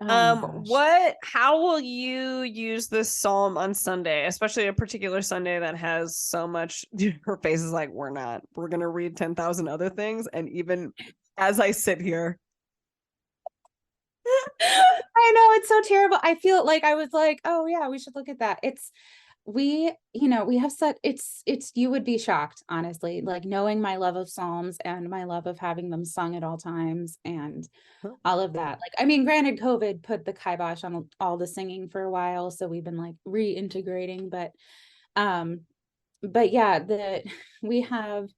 Speaker 2: Oh my gosh.
Speaker 1: How will you use this psalm on Sunday, especially a particular Sunday that has so much? Her face is like, we're gonna read 10,000 other things. And even as I sit here,
Speaker 2: I know, it's so terrible. I feel like I was like, oh yeah, we should look at that. We have such, you would be shocked, honestly, like knowing my love of Psalms and my love of having them sung at all times and all of that. Like, I mean, granted, COVID put the kibosh on all the singing for a while, so we've been like reintegrating, but yeah, we have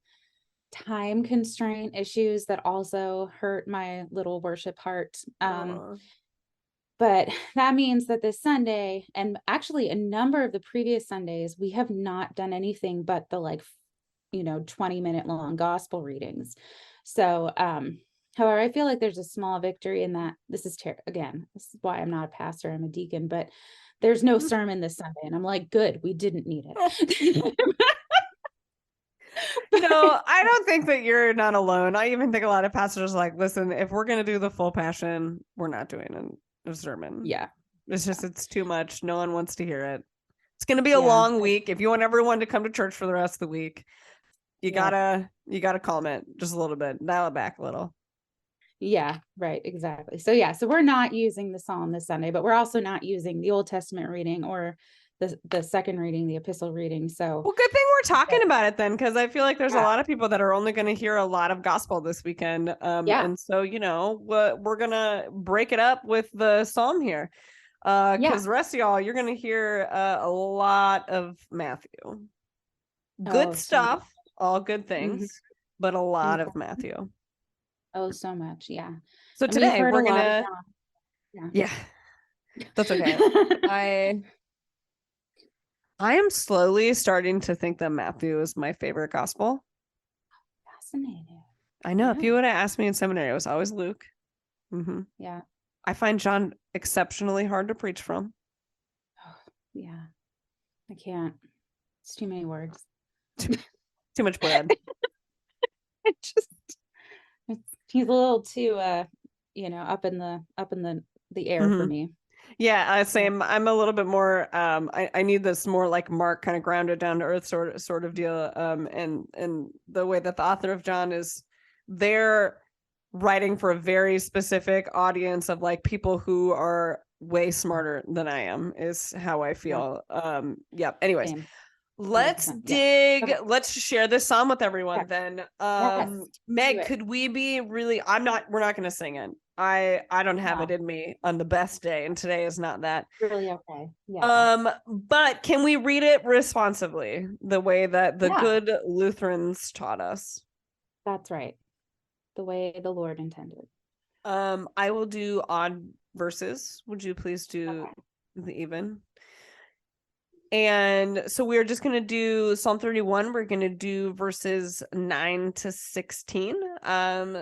Speaker 2: time constraint issues that also hurt my little worship heart. But that means that this Sunday, and actually a number of the previous Sundays, we have not done anything but the 20-minute long gospel readings. So, however, I feel like there's a small victory in that. This is again, this is why I'm not a pastor, I'm a deacon, but there's no sermon this Sunday. And I'm like, good, we didn't need it.
Speaker 1: I don't think that you're not alone. I even think a lot of pastors are like, listen, if we're going to do the full passion, we're not doing a sermon.
Speaker 2: Yeah.
Speaker 1: It's just, it's too much. No one wants to hear it. It's going to be a long week. If you want everyone to come to church for the rest of the week, you gotta calm it just a little bit, dial it back a little.
Speaker 2: Yeah, right. Exactly. So so we're not using the Psalm this Sunday, but we're also not using the Old Testament reading or the second reading, the epistle reading. So,
Speaker 1: well, good thing we're talking about it then, because I feel like there's a lot of people that are only going to hear a lot of gospel this weekend. And so, we're going to break it up with the Psalm here. Because the rest of y'all, you're going to hear a lot of Matthew. Good stuff, all good things, but a lot of Matthew.
Speaker 2: Oh, so much. Yeah.
Speaker 1: So today we're going to, yeah, that's okay. I am slowly starting to think that Matthew is my favorite gospel.
Speaker 2: Fascinating.
Speaker 1: I know. If you would have asked me in seminary, it was always Luke. Mm-hmm.
Speaker 2: Yeah.
Speaker 1: I find John exceptionally hard to preach from.
Speaker 2: Oh, yeah. I can't. It's too many words.
Speaker 1: Too much bread.
Speaker 2: He's a little too up in the air for me.
Speaker 1: Yeah, same. I'm a little bit more I need this more like Mark, kind of grounded down to earth sort of deal. And the way that the author of John is, they're writing for a very specific audience of like people who are way smarter than I am, is how I feel. Anyways. Same. Let's dig. Yeah. Let's share this psalm with everyone then. Meg, could we be really, we're not going to sing it. I don't have it in me on the best day, and today is not that.
Speaker 2: Really okay. Yeah.
Speaker 1: But can we read it responsively, the way that the good Lutherans taught us?
Speaker 2: That's right. The way the Lord intended.
Speaker 1: I will do odd verses. Would you please do the even? And so we're just going to do Psalm 31. We're going to do verses 9 to 16.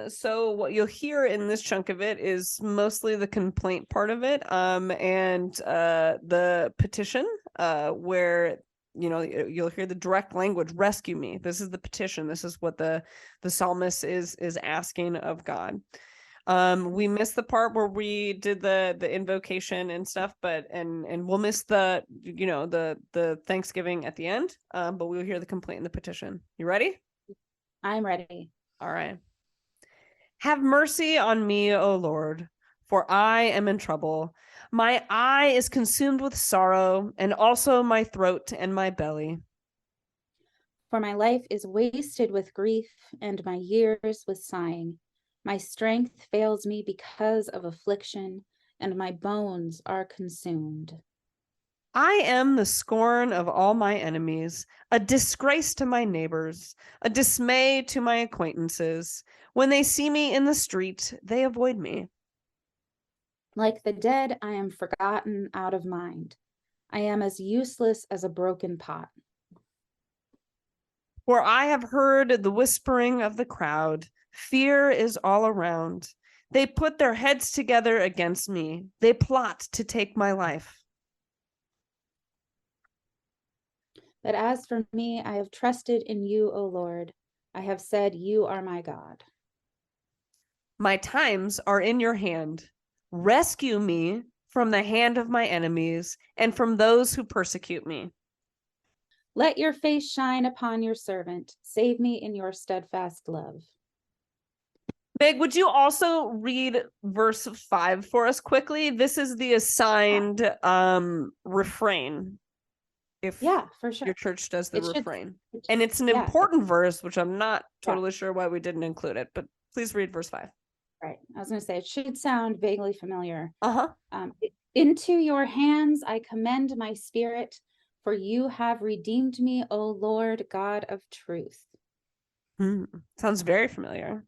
Speaker 1: So what you'll hear in this chunk of it is mostly the complaint part of it, and the petition, where you'll hear the direct language, rescue me. This is the petition. This is what the psalmist is asking of God. We missed the part where we did the invocation and stuff, and we'll miss the Thanksgiving at the end. But we'll hear the complaint and the petition. You ready?
Speaker 2: I'm ready.
Speaker 1: All right. Have mercy on me, O Lord, for I am in trouble. My eye is consumed with sorrow, and also my throat and my belly.
Speaker 2: For my life is wasted with grief, and my years with sighing. My strength fails me because of affliction, and my bones are consumed.
Speaker 1: I am the scorn of all my enemies, a disgrace to my neighbors, a dismay to my acquaintances. When they see me in the street, they avoid me.
Speaker 2: Like the dead, I am forgotten out of mind. I am as useless as a broken pot.
Speaker 1: For I have heard the whispering of the crowd. Fear is all around. They put their heads together against me. They plot to take my life.
Speaker 2: But as for me, I have trusted in you, O Lord. I have said, you are my God.
Speaker 1: My times are in your hand. Rescue me from the hand of my enemies and from those who persecute me.
Speaker 2: Let your face shine upon your servant. Save me in your steadfast love.
Speaker 1: Meg, would you also read verse 5 for us quickly? This is the assigned refrain. If
Speaker 2: For sure.
Speaker 1: your church does the refrain. And it's an
Speaker 2: yeah.
Speaker 1: important verse, which I'm not totally sure why we didn't include it, but please read verse 5.
Speaker 2: Right. I was going to say, it should sound vaguely familiar.
Speaker 1: Uh-huh.
Speaker 2: Into your hands I commend my spirit, for you have redeemed me, O Lord God of truth.
Speaker 1: Sounds very familiar.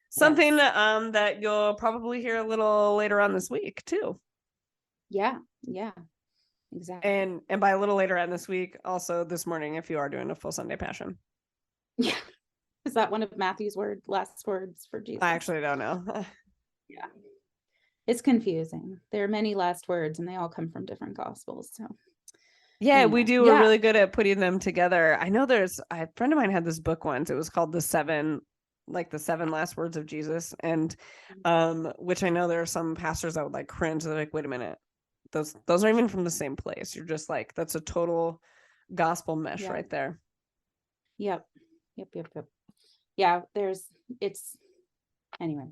Speaker 1: Something that you'll probably hear a little later on this week too.
Speaker 2: Yeah, exactly.
Speaker 1: And by a little later on this week, also this morning, if you are doing a full Sunday Passion.
Speaker 2: Yeah. Is that one of Matthew's last words for Jesus?
Speaker 1: I actually don't know.
Speaker 2: Yeah. It's confusing. There are many last words and they all come from different gospels. So
Speaker 1: yeah, anyway, we do. We're really good at putting them together. I know a friend of mine had this book once. It was called the seven last words of Jesus. And which I know there are some pastors that would like cringe. They're like, wait a minute. Those aren't even from the same place. You're just like, that's a total gospel mesh right there.
Speaker 2: Yep. Yeah, anyway.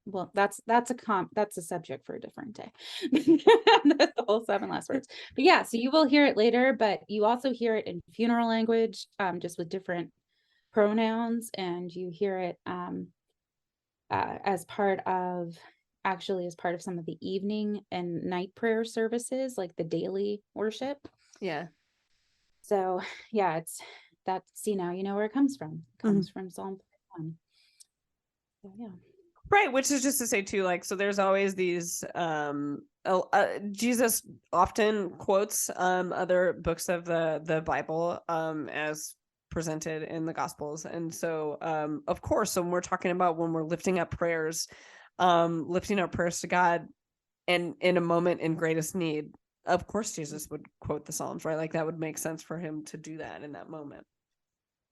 Speaker 2: Well, that's a subject for a different day. The whole 7 last words. But yeah, so you will hear it later, but you also hear it in funeral language, just with different pronouns, and you hear it as part of some of the evening and night prayer services, like the daily worship.
Speaker 1: Yeah.
Speaker 2: So yeah, now you know where it comes from. It comes from Psalm 1. So yeah.
Speaker 1: Right, which is just to say too, like, so there's always these Jesus often quotes other books of the Bible as presented in the Gospels. And so of course, when we're lifting up prayers to God and in a moment in greatest need, of course Jesus would quote the Psalms, right? Like that would make sense for him to do that in that moment.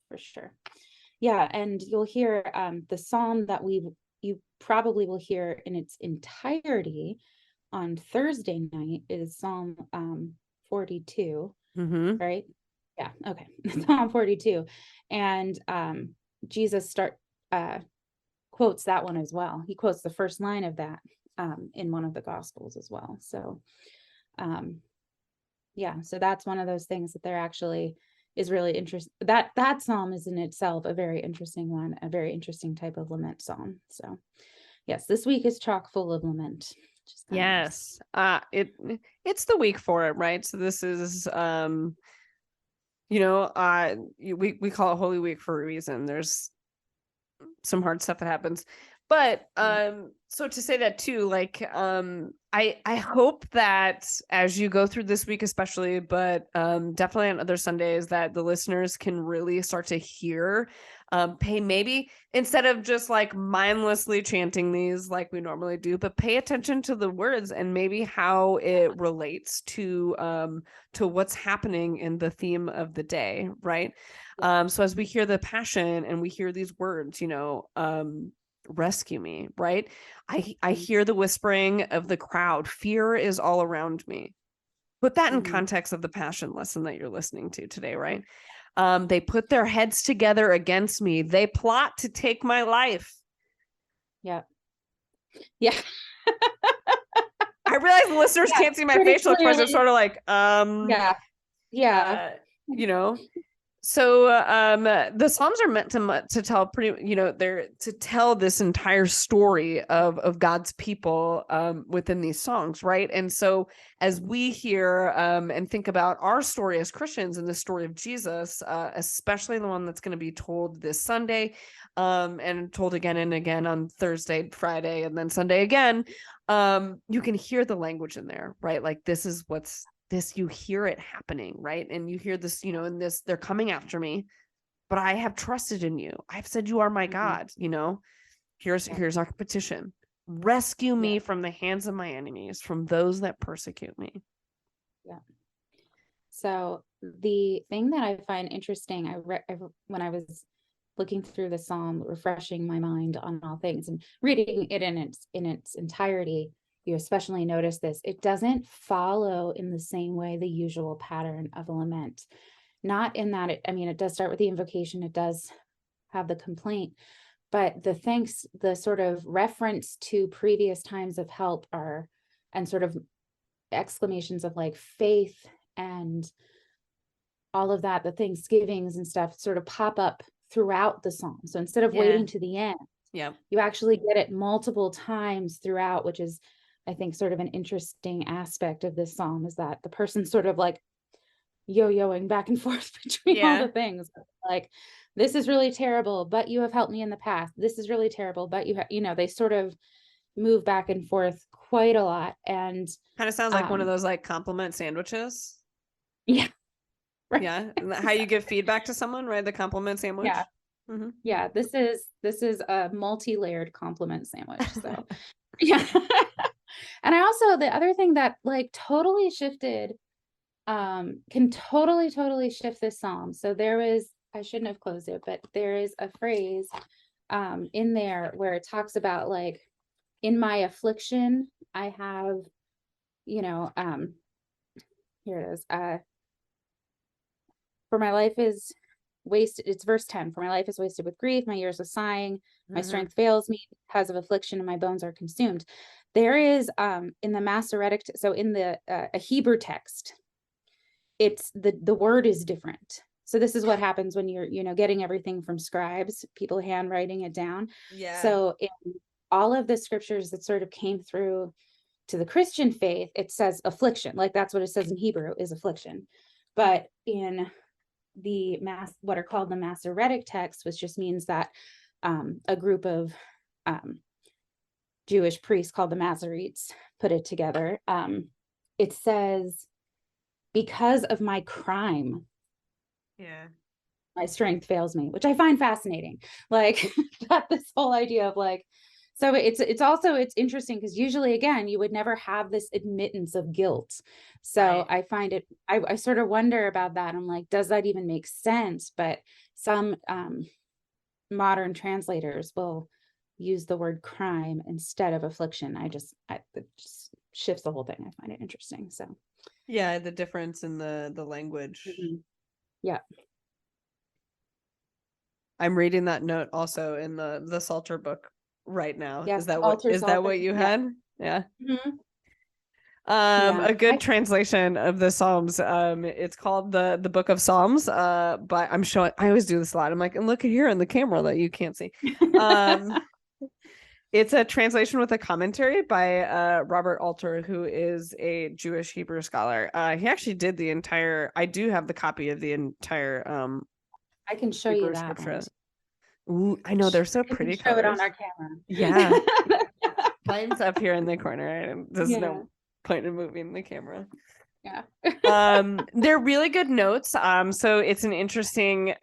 Speaker 2: For sure. Yeah, and you'll hear the psalm that you probably will hear in its entirety on Thursday night is Psalm 42, right? Yeah, okay. Psalm 42. And Jesus quotes that one as well. He quotes the first line of that in one of the Gospels as well. So so that's one of those things that there actually is really interesting. That psalm is in itself a very interesting one, a very interesting type of lament psalm. So yes, this week is chock full of lament.
Speaker 1: Yes. It's the week for it, right? So this is we call it Holy Week for a reason. There's some hard stuff that happens. But so to say that too, like I hope that as you go through this week especially, but definitely on other Sundays, that the listeners can really start to hear, pay maybe instead of just like mindlessly chanting these like we normally do, but pay attention to the words and maybe how it relates to what's happening in the theme of the day, right? So as we hear the Passion and we hear these words, rescue me, right? I hear the whispering of the crowd. Fear is all around me. Put that in context of the Passion lesson that you're listening to today, right? They put their heads together against me. They plot to take my life.
Speaker 2: Yeah.
Speaker 1: I realize the listeners can't see my facial expression. Sort of like, So the Psalms are meant to tell they're to tell this entire story of God's people within these songs, right? And so as we hear and think about our story as Christians and the story of Jesus, especially the one that's going to be told this Sunday and told again and again on Thursday, Friday, and then Sunday again, you can hear the language in there, right? Like this is you hear it happening, right? And you hear this, in this, they're coming after me, but I have trusted in you. I've said you are my God, here's our petition. Rescue me from the hands of my enemies, from those that persecute me.
Speaker 2: Yeah. So the thing that I find interesting, when I was looking through the Psalm, refreshing my mind on all things and reading it in its entirety, you especially notice this, it doesn't follow in the same way the usual pattern of a lament. Not in that it does start with the invocation, it does have the complaint, but the sort of reference to previous times of help and sort of exclamations of like faith and all of that, the thanksgivings and stuff sort of pop up throughout the psalm. So instead of waiting to the end, you actually get it multiple times throughout, which is, I think, sort of an interesting aspect of this psalm, is that the person's sort of like yo-yoing back and forth between all the things. Like, this is really terrible, but you have helped me in the past. This is really terrible, but they sort of move back and forth quite a lot. And
Speaker 1: kind of sounds like one of those like compliment sandwiches.
Speaker 2: Yeah. Right.
Speaker 1: Yeah. How you give feedback to someone, right? The compliment sandwich.
Speaker 2: Yeah. Mm-hmm. Yeah. This is a multi-layered compliment sandwich. So yeah. And the other thing that like totally shifted, can totally shift this psalm. So I shouldn't have closed it, but there is a phrase in there where it talks about like, in my affliction, I have, here it is. For my life is wasted. It's verse 10. For my life is wasted with grief. My years of sighing. My strength fails me because of affliction, and my bones are consumed. There is in the Masoretic, so in the a Hebrew text, it's the word is different. So this is what happens when you're getting everything from scribes, people handwriting it down.
Speaker 1: Yeah.
Speaker 2: So in all of the scriptures that sort of came through to the Christian faith, it says affliction. Like that's what it says in Hebrew, is affliction. But in the what are called the Masoretic texts, which just means that a group of Jewish priests called the Masoretes put it together. It says, because of my crime, my strength fails me, which I find fascinating. Like that, this whole idea of like, so it's interesting because usually, again, you would never have this admittance of guilt. So I find it, I sort of wonder about that. I'm like, does that even make sense? But some modern translators will use the word crime instead of affliction. It just shifts the whole thing. I find it interesting. So
Speaker 1: yeah, the difference in the language.
Speaker 2: Yeah.
Speaker 1: I'm reading that note also in the Psalter book right now.
Speaker 2: Yes,
Speaker 1: is that what you had? Yeah. A good translation of the Psalms. It's called the Book of Psalms. But I always do this a lot. I'm like, and look at here in the camera that you can't see. It's a translation with a commentary by Robert Alter, who is a Jewish Hebrew scholar. He actually did the entire. I do have the copy of the entire.
Speaker 2: I can show
Speaker 1: Hebrew
Speaker 2: you that
Speaker 1: scriptures. Ooh, I know, they're so pretty.
Speaker 2: Show it on our camera.
Speaker 1: Yeah. Mine's up here in the corner. There's no point in moving the camera.
Speaker 2: Yeah.
Speaker 1: They're really good notes. So it's an interesting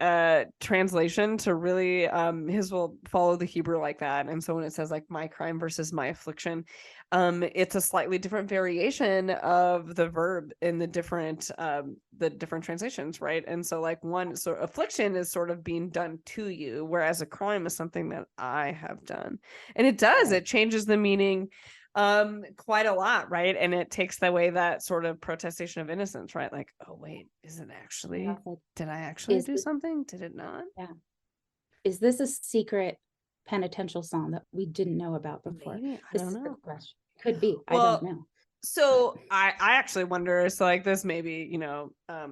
Speaker 1: translation to really his will follow the Hebrew like that. And so when it says like my crime versus my affliction, it's a slightly different variation of the verb in the different translations, right? And so like affliction is sort of being done to you, whereas a crime is something that I have done. And it changes the meaning quite a lot, right? And it takes away that sort of protestation of innocence, right? Like, oh wait, did I actually do something? Did it not?
Speaker 2: Yeah. Is this a secret penitential psalm that we didn't know about before?
Speaker 1: Maybe. I don't know.
Speaker 2: Could be.
Speaker 1: Well,
Speaker 2: I don't know.
Speaker 1: So I actually wonder, so like this maybe,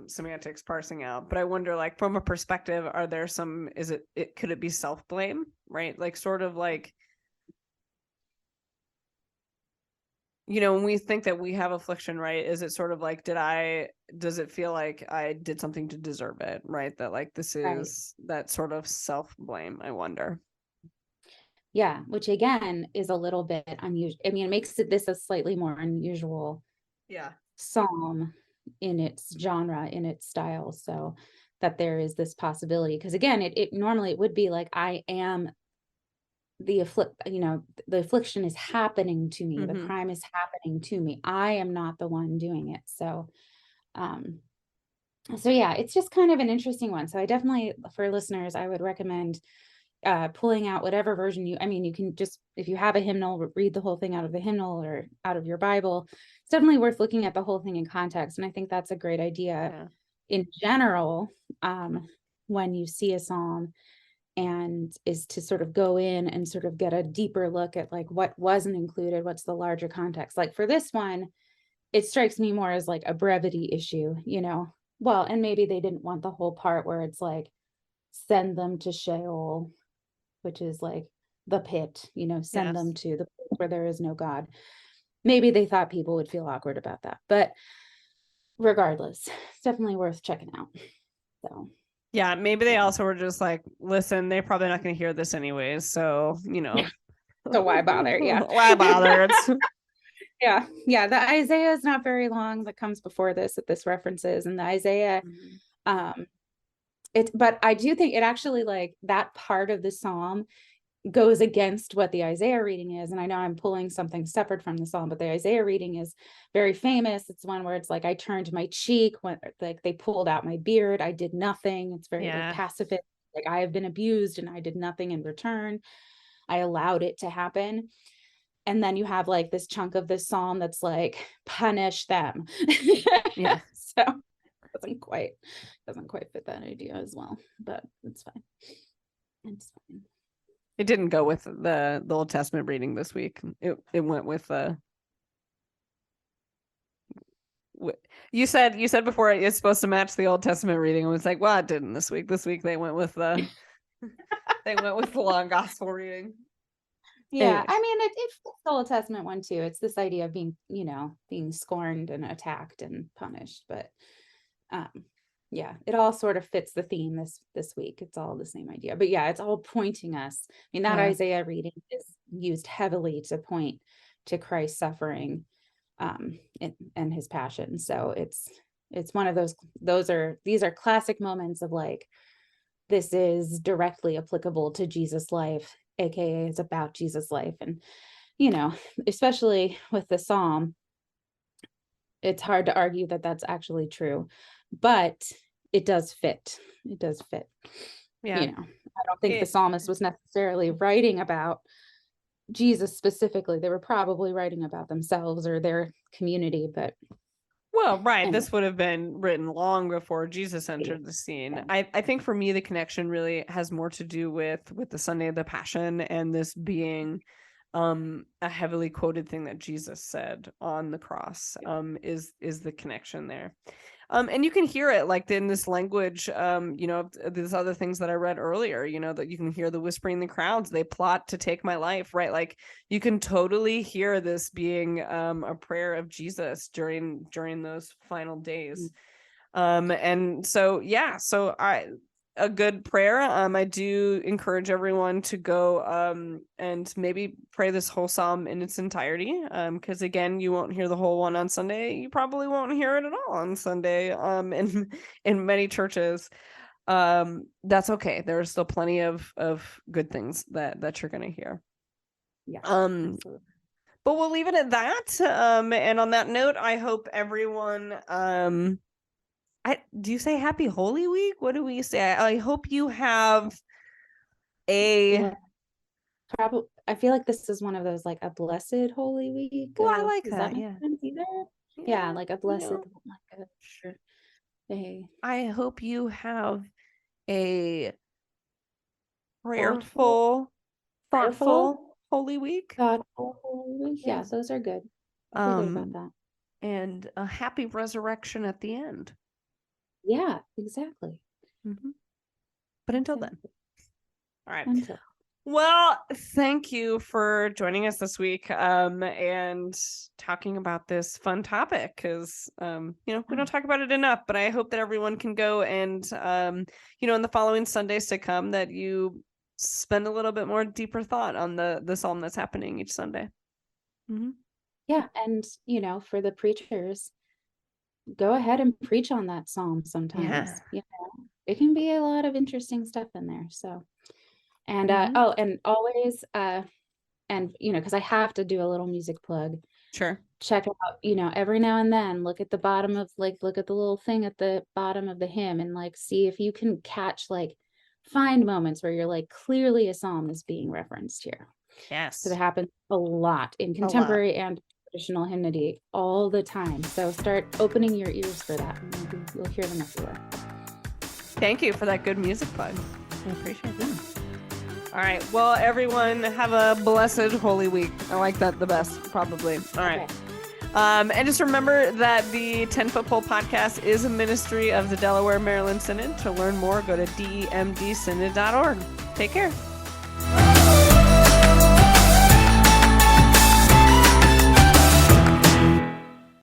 Speaker 1: semantics parsing out, but I wonder like from a perspective, are there some, could it be self-blame, right? Like sort of like, when we think that we have affliction, right? Is it sort of like, does it feel like I did something to deserve it, right? That like, this is that sort of self-blame, I wonder.
Speaker 2: Yeah, which again is a little bit unusual. I mean, it makes this a slightly more unusual psalm in its genre, in its style. So that there is this possibility, because again, it normally it would be like, I am the affliction is happening to me. The crime is happening to me. I am not the one doing it. So yeah, it's just kind of an interesting one. So I definitely, for listeners, I would recommend pulling out whatever version you can just, if you have a hymnal, read the whole thing out of the hymnal or out of your Bible. It's definitely worth looking at the whole thing in context. And I think that's a great idea in general, when you see a psalm, and is to sort of go in and sort of get a deeper look at like what wasn't included, what's the larger context. Like for this one, it strikes me more as like a brevity issue, well, and maybe they didn't want the whole part where it's like, send them to Sheol, which is like the pit, send them to the place where there is no God. Maybe they thought people would feel awkward about that, but regardless, it's definitely worth checking out. So
Speaker 1: yeah, maybe they also were just like, listen, they're probably not going to hear this anyways, so
Speaker 2: so why bother? Yeah.
Speaker 1: Why bother? It's
Speaker 2: yeah, the Isaiah is not very long that comes before this, that this references, and the Isaiah but I do think it actually, like, that part of the psalm goes against what the Isaiah reading is. And I know I'm pulling something separate from the psalm, but the Isaiah reading is very famous. It's one where it's like, I turned my cheek when like they pulled out my beard, I did nothing. It's very like pacifist, like I have been abused and I did nothing in return. I allowed it to happen. And then you have like this chunk of this psalm that's like, punish them. So doesn't quite fit that idea as well, but it's fine. It's fine.
Speaker 1: It didn't go with the Old Testament reading this week. It went with you said before it's supposed to match the Old Testament reading. I was like, well, it didn't this week. This week they went with the long gospel reading.
Speaker 2: Yeah, anyway. I mean, it's the Old Testament one too. It's this idea of being, being scorned and attacked and punished, but yeah, it all sort of fits the theme this week. It's all the same idea, but yeah, it's all pointing us. I mean, that Isaiah reading is used heavily to point to Christ's suffering and his passion. So it's one of these are classic moments of like, this is directly applicable to Jesus' life, aka it's about Jesus' life. And especially with the psalm, it's hard to argue that that's actually true, but it does fit. Yeah. I don't think the psalmist was necessarily writing about Jesus specifically. They were probably writing about themselves or their community, but
Speaker 1: this would have been written long before Jesus entered the scene. I think for me, the connection really has more to do with the Sunday of the Passion and this being a heavily quoted thing that Jesus said on the cross is the connection there. And you can hear it like in this language, there's other things that I read earlier, that you can hear the whispering in the crowds, they plot to take my life, right? Like you can totally hear this being a prayer of Jesus during those final days. And so, a good prayer. I do encourage everyone to go and maybe pray this whole psalm in its entirety, because again, you won't hear the whole one on Sunday. You probably won't hear it at all on Sunday in many churches. That's okay. There are still plenty of good things that you're going to hear. But we'll leave it at that. And on that note, I hope everyone do you say happy Holy Week? What do we say? I hope you have
Speaker 2: probably. I feel like this is one of those like a blessed Holy Week.
Speaker 1: Well, I like that.
Speaker 2: Yeah, like a blessed.
Speaker 1: I hope you have a prayerful, thoughtful Holy Week.
Speaker 2: Thoughtful Holy Week. Yeah, those are good. I feel good about that.
Speaker 1: And a happy resurrection at the end.
Speaker 2: Yeah, exactly.
Speaker 1: But until then. All right. Well, thank you for joining us this week and talking about this fun topic, because we don't talk about it enough, but I hope that everyone can go and in the following Sundays to come, that you spend a little bit more deeper thought on the psalm that's happening each Sunday.
Speaker 2: Yeah, and for the preachers, go ahead and preach on that psalm sometimes. It can be a lot of interesting stuff in there. So, and and always because I have to do a little music plug.
Speaker 1: Sure.
Speaker 2: Check out, every now and then look at the bottom of look at the little thing at the bottom of the hymn and see if you can catch find moments where you're like, clearly a psalm is being referenced here.
Speaker 1: Yes.
Speaker 2: So it happens a lot in contemporary and traditional hymnody all the time. So start opening your ears for that, and maybe you'll hear them everywhere.
Speaker 1: Thank you for that good music plug.
Speaker 2: I appreciate that.
Speaker 1: All right. Well, everyone, have a blessed Holy Week. I like that the best, probably. All right.
Speaker 2: Okay.
Speaker 1: And just remember that the 10-Foot Pole podcast is a ministry of the Delaware Maryland Synod. To learn more, go to demdsynod.org. Take care.